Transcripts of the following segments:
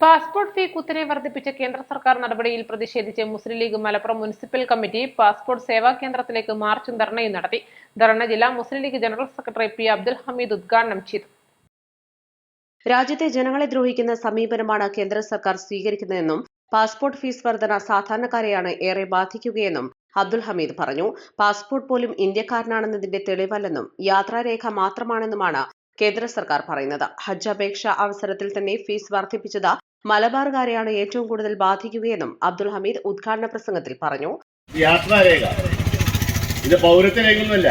Passport ഫീ കുത്തനെ വർദ്ധിപ്പിച്ച കേന്ദ്ര സർക്കാർ നടപടിയിൽ പ്രതിഷേധിച്ച് Muslim League Malappuram municipal committee passport Seva കേന്ദ്രത്തിലേക്ക് മാർച്ചും ധർണയും നടത്തി. ധർണ ജില്ലാ Muslim League general secretary P Abdul Hameed ഉദ്ഘാടനം ചെയ്തു. രാജ്യത്തെ ജനങ്ങളെ ദ്രോഹിക്കുന്ന സമീപനമാണ് കേന്ദ്ര സർക്കാർ സ്വീകരിക്കുന്നതെന്നും പാസ്പോർട്ട് ഫീസ് വർധന സാധാരണക്കാരെയാണ് ഏറെ ബാധിക്കുകയെന്നും അബ്ദുൽ ഹമീദ് പറഞ്ഞു. പാസ്പോർട്ട് പോലും ഇന്ത്യക്കാരനാണെന്നതിന്റെ തെളിവല്ലെന്നും യാത്രാരേഖ മാത്രമാണെന്നുമാണ് കേന്ദ്ര സർക്കാർ പറയുന്നത്. ഹജ്ജ് അപേക്ഷ അവസരത്തിൽ തന്നെ ഫീസ് വർദ്ധിപ്പിച്ചത് മലബാറുകാരെയാണ് ഏറ്റവും കൂടുതൽ ബാധിക്കുകയെന്നും അബ്ദുൽ ഹമീദ് ഉദ്ഘാടന പ്രസംഗത്തിൽ പറഞ്ഞു. യാത്രാരേഖ ഇത് പൗരത്വരേഖയൊന്നുമല്ല.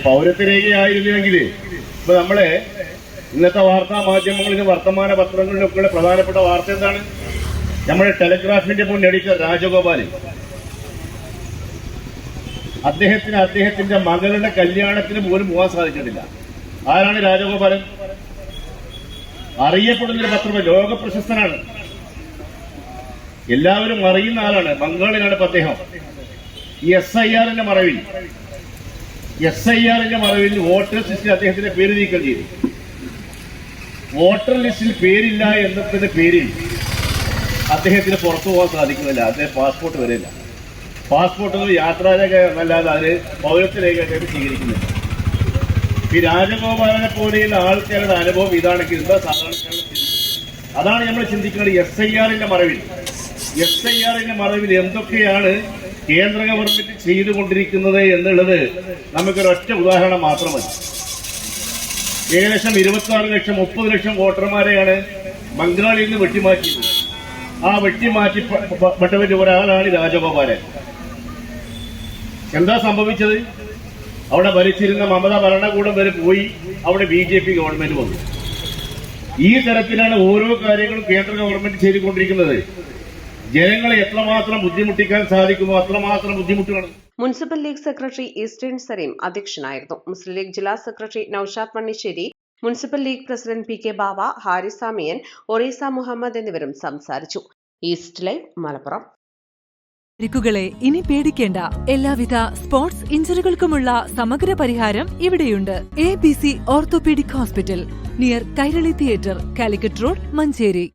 പൗരത്വരേഖയായിരുന്നുവെങ്കിൽ ഇപ്പൊ നമ്മളെ ഇന്നത്തെ വാർത്താ മാധ്യമങ്ങളിലും വർത്തമാന പത്രങ്ങളിലൊക്കെയുള്ള പ്രധാനപ്പെട്ട വാർത്ത എന്താണ്? നമ്മുടെ ടെലിഗ്രാഫിന്റെ മുൻ എഡിറ്റർ രാജഗോപാൽ അദ്ദേഹത്തിന്റെ മകളുടെ കല്യാണത്തിന് പോലും പോകാൻ സാധിച്ചിട്ടില്ല. ആരാണ് രാജഗോപാലൻ? അറിയപ്പെടുന്നൊരു പത്രം, ലോക പ്രശസ്തനാണ്, എല്ലാവരും അറിയുന്ന ആളാണ്. ബംഗാളിലാണ് ഇപ്പൊ അദ്ദേഹം. SIRന്റെ മറവിൽ വോട്ടർ ലിസ്റ്റിൽ അദ്ദേഹത്തിന്റെ പേര് നീക്കം ചെയ്തു. വോട്ടർ ലിസ്റ്റിൽ പേരില്ല എന്നതിന്റെ പേരിൽ അദ്ദേഹത്തിന് പുറത്തു പോകാൻ സാധിക്കുന്നില്ല. അദ്ദേഹം പാസ്പോർട്ട് വരില്ല. പാസ്പോർട്ട് യാത്രാരേഖ എന്നല്ലാതെ അതിന് പൗരത്വരേഖ സ്വീകരിക്കുന്നില്ല. ഈ രാജഗോപാലനെ പോലെയുള്ള ആൾക്കാരുടെ അനുഭവം ഇതാണെങ്കിൽ എന്താ സാധാരണക്കാരുടെ? അതാണ് നമ്മൾ ചിന്തിക്കുന്നത്. SIRന്റെ മറവിൽ എന്തൊക്കെയാണ് കേന്ദ്ര ഗവൺമെന്റ് ചെയ്തുകൊണ്ടിരിക്കുന്നത് എന്നുള്ളത് നമുക്കൊരൊറ്റ ഉദാഹരണം മാത്രമല്ല. ഏകദേശം 26 ലക്ഷം 30 ലക്ഷം വോട്ടർമാരെയാണ് ബംഗാളിൽ നിന്ന് വെട്ടിമാറ്റിയത്. ആ വെട്ടിമാറ്റിപ്പെട്ടവരിൽ ഒരാളാണ് രാജഗോപാലൻ. എന്താ സംഭവിച്ചത്? അവിടെ ഭരിച്ചിരുന്ന മമത ഭരണകൂടം വരെ പോയി, അവിടെ BJP ഗവൺമെന്റ് വന്നു. ഈ തരത്തിലാണ് ഓരോ കാര്യങ്ങളും കേന്ദ്ര ഗവൺമെന്റ് ചെയ്തുകൊണ്ടിരിക്കുന്നത്. ജനങ്ങളെ എത്രമാത്രം ബുദ്ധിമുട്ടിക്കാൻ സാധിക്കുമോ അത്രമാത്രം ബുദ്ധിമുട്ടുകൾ. Municipal league secretary eastern Saleem അധ്യക്ഷനായിരുന്നു. മുസ്ലിം ലീഗ് ജില്ലാ secretary Naushad Mannisseri, municipal league president PK Bava, Haris Amiyan, Orissa Muhammad എന്നിവരും സംസാരിച്ചു. East live Malappuram. പരിക്കുകളെ ഇനി പേടിക്കേണ്ട. എല്ലാവിധ സ്പോർട്സ് ഇഞ്ചറികൾക്കുമുള്ള സമഗ്ര പരിഹാരം ഇവിടെയുണ്ട്. ABC orthopaedic hospital, near Kairali theatre, Calicut road, Manjeri.